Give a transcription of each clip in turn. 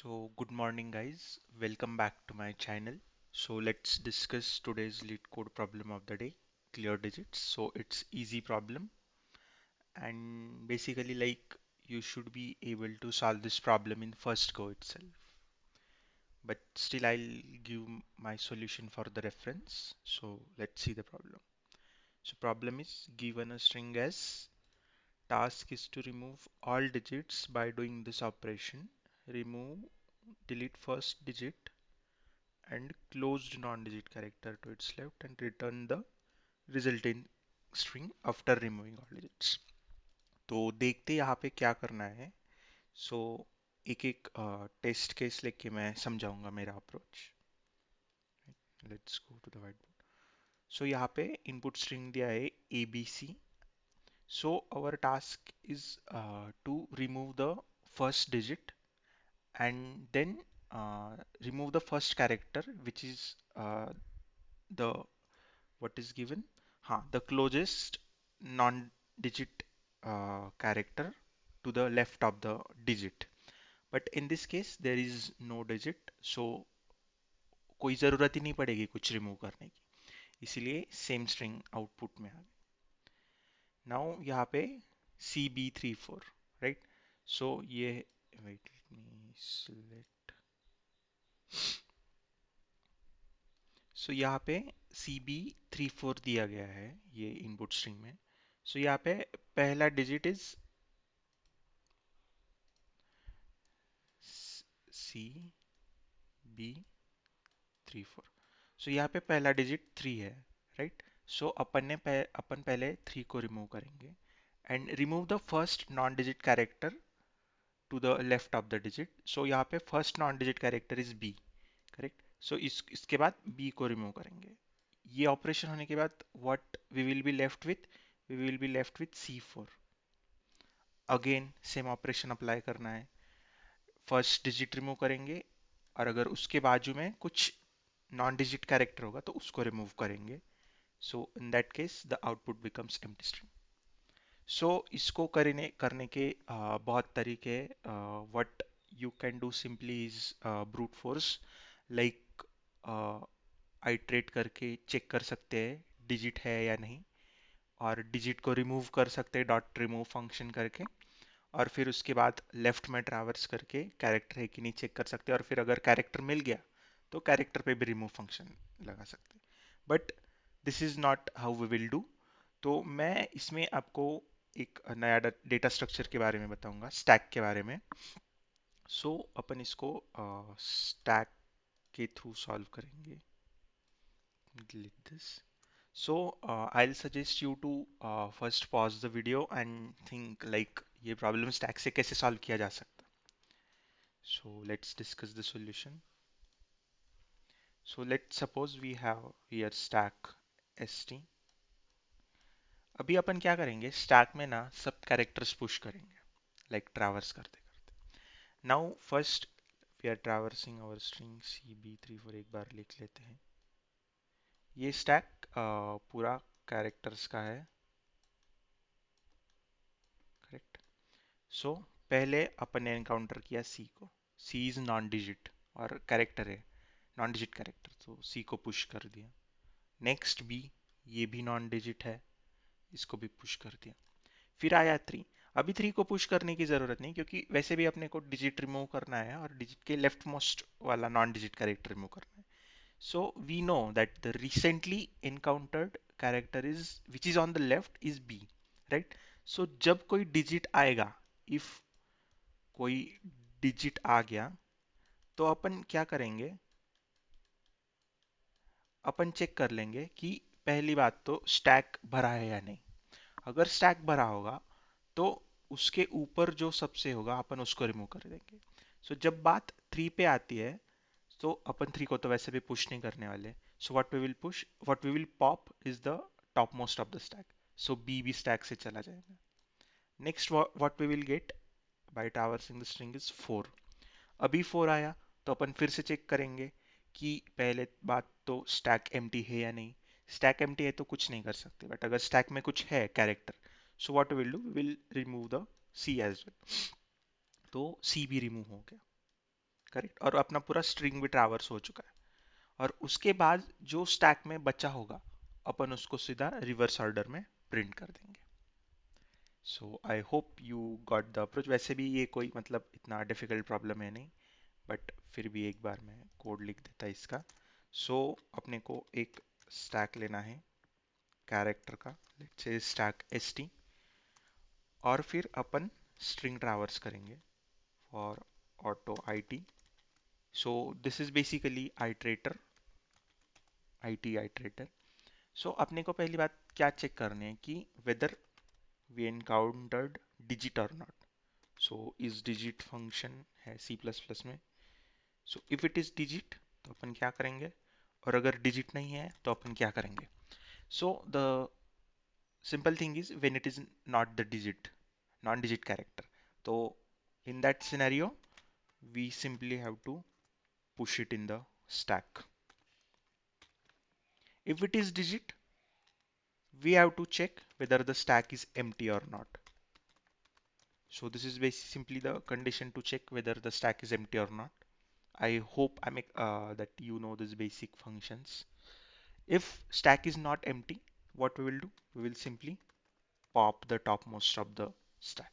So, good morning, guys. Welcome back to my channel. So, let's discuss today's lead code problem of the day, clear digits. So, it's easy problem, and basically, like, you should be able to solve this problem in first go itself. But still, I'll give my solution for the reference. So, let's see the problem. So, problem is given a string as task is to remove all digits by doing this operation. Remove, delete first digit and closed non-digit character to its left and return the resulting string after removing all digits. तो देखते यहाँ पे क्या करना है. सो एक एक test case लेके मैं समझाऊंगा मेरा approach. Let's go to the white board. So यहाँ पे इनपुट स्ट्रिंग दिया है ABC. So our task is to remove the first digit and then remove the first character which is the what is given, the closest non-digit character to the left of the digit. But in this case there is no digit, so कोई ज़रूरत ही नहीं पड़ेगी कुछ remove करने की, इसीलिए same string output में आ गई. नाउ यहाँ पे CB34, राइट. सो ये वेट मी सिलेक्ट. सो यहाँ पे CB34 दिया गया है ये इनपुट स्ट्रिंग में. सो यहाँ पे पहला डिजिट इज CB34. सो यहाँ पे पहला डिजिट 3 है, राइट. सो अपन पहले 3 को रिमूव करेंगे and remove the first non digit character to the left of the digit. So यहाँ पे first non digit character is B, correct. So इसके बाद B को रिमूव करेंगे. ये ऑपरेशन होने के बाद what we will be left with, we will be left with C4. Again same operation apply करना है. फर्स्ट डिजिट रिमूव करेंगे और अगर उसके बाजू में कुछ नॉन डिजिट कैरेक्टर होगा तो उसको रिमूव करेंगे. So in that case the output becomes empty string. So इसको करने के बहुत तरीके. What you can do simply is brute force, like iterate करके चेक कर सकते हैं डिजिट है या नहीं, और डिजिट को रिमूव कर सकते हैं डॉट रिमूव फंक्शन करके, और फिर उसके बाद लेफ्ट में ट्रैवर्स करके कैरेक्टर है कि नहीं चेक कर सकते हैं, और फिर अगर कैरेक्टर मिल गया तो कैरेक्टर पे भी रिमूव फंक्शन लगा सकते हैं. But this is not how we will do. तो मैं इसमें आपको एक नया डेटा स्ट्रक्चर के बारे में बताऊंगा, स्टैक के बारे में. सो अपन इसको स्टैक के थ्रू सॉल्व करेंगे. delete this. So I'll suggest you to first pause the video and think like ये problem stack से कैसे solve किया जा सकता. So let's discuss the solution. So let's suppose we have here stack st. अभी अपन क्या करेंगे, stack में ना सब characters push करेंगे, like traverse करते करते. Now first we are traversing our string CB34. एक बार लिख लेते हैं. ये stack पूरा characters का है, करेक्ट. सो पहले अपन ने एनकाउंटर किया C को. C इज नॉन डिजिट और कैरेक्टर है, नॉन डिजिट कैरेक्टर, तो C को पुश कर दिया. नेक्स्ट B, ये भी नॉन डिजिट है, इसको भी पुश कर दिया. फिर आया 3. अभी 3 को पुश करने की जरूरत नहीं क्योंकि वैसे भी अपने को डिजिट रिमूव करना है और डिजिट के लेफ्ट मोस्ट वाला नॉन डिजिट कैरेक्टर रिमूव करना है. So we know that the recently encountered character is which is on the left is B, right. So जब कोई डिजिट आएगा, इफ कोई डिजिट आ गया, तो अपन क्या करेंगे, अपन चेक कर लेंगे कि पहली बात तो स्टैक भरा है या नहीं. अगर स्टैक भरा होगा तो उसके ऊपर जो सबसे होगा अपन उसको रिमूव कर देंगे. सो जब बात 3 पे आती है तो अपन 3 को तो वैसे भी पुश नहीं करने वाले. So what we will pop is the topmost of the stack. So B भी स्टैक से चला जाएगा. Next what we will get by traversing the string is 4. अभी 4 आया तो अपन फिर से चेक करेंगे कि पहले बात तो स्टैक एम्प्टी है या नहीं. स्टैक एम्प्टी है तो कुछ नहीं कर सकते, बट अगर स्टैक में कुछ है character, so what will do, will remove the C as well. तो C भी रिमूव हो गया, करेक्ट, और अपना पूरा स्ट्रिंग भी ट्रैवर्स हो चुका है। और उसके बाद जो स्टैक में बचा होगा अपन उसको सीधा रिवर्स ऑर्डर में प्रिंट कर देंगे। So I hope you got the approach. वैसे भी ये कोई मतलब इतना डिफिकल्ट प्रॉब्लम है नहीं, बट फिर भी एक बार मैं कोड लिख देता इसका। सो अपने को एक स्टैक लेना है कैरेक्टर का, लेट्स से स्टैक st, और फिर अपन स्ट्रिंग ट्रैवर्स करेंगे for auto it। So this is basically iterator. So अपने को पहली बात क्या चेक करनी है कि वेदर वी एनकाउंटर्ड डिजिट और not. So is digit function है सी प्लस प्लस में। So if it is digit तो अपन क्या करेंगे, और अगर डिजिट नहीं है तो अपन क्या करेंगे। So the simple thing is when it is not the digit, non digit character, तो in that scenario we simply have to push it in the stack. If it is digit, we have to check whether the stack is empty or not. So this is basically simply the condition to check whether the stack is empty or not. I hope I make that you know these basic functions. If stack is not empty, what we will do? We will simply pop the topmost of the stack.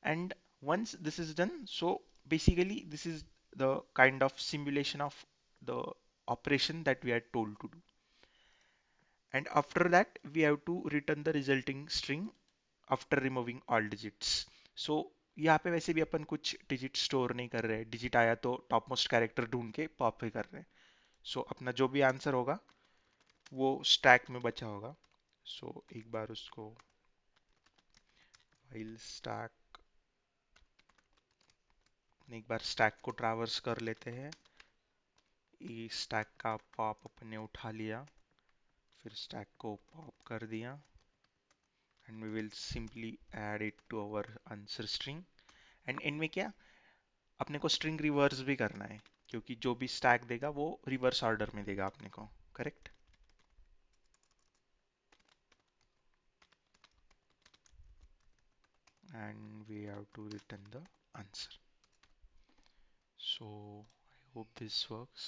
And once this is done, so basically this is the kind of simulation of the operation that we are told to do. And after that, we have to return the resulting string after removing all digits. So यहाँ पे वैसे भी अपन कुछ digit store नहीं कर रहे हैं, digit आया तो टॉप मोस्ट कैरेक्टर ढूंढ के पॉप ही कर रहे हैं। सो अपना जो भी आंसर होगा वो स्टैक में बचा होगा। सो एक बार उसको while स्टैक, एक बार स्टैक को ट्रैवर्स कर लेते हैं। ये स्टैक का पॉप अपने उठा लिया, फिर स्टैक को पॉप कर दिया, and we will simply add it to our answer string. And इनमें क्या, अपने को स्ट्रिंग रिवर्स भी करना है, क्योंकि जो भी स्टैक देगा वो रिवर्स ऑर्डर में देगा अपने को, correct. And we have to return the answer. So I hope this works,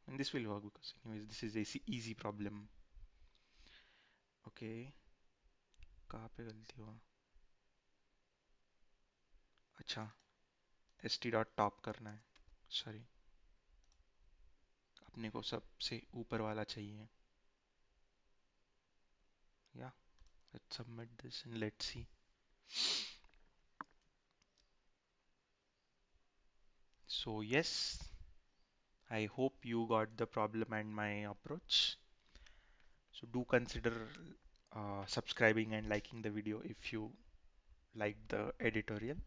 and this will work because anyways this is easy problem. Okay, कहाँ पे गलती हुआ? अच्छा, st डॉट टॉप करना है, सॉरी, अपने को सबसे ऊपर वाला चाहिए। या let's submit this and let's see. So yes, I hope you got the problem and my approach. So do consider subscribing and liking the video if you like the editorial.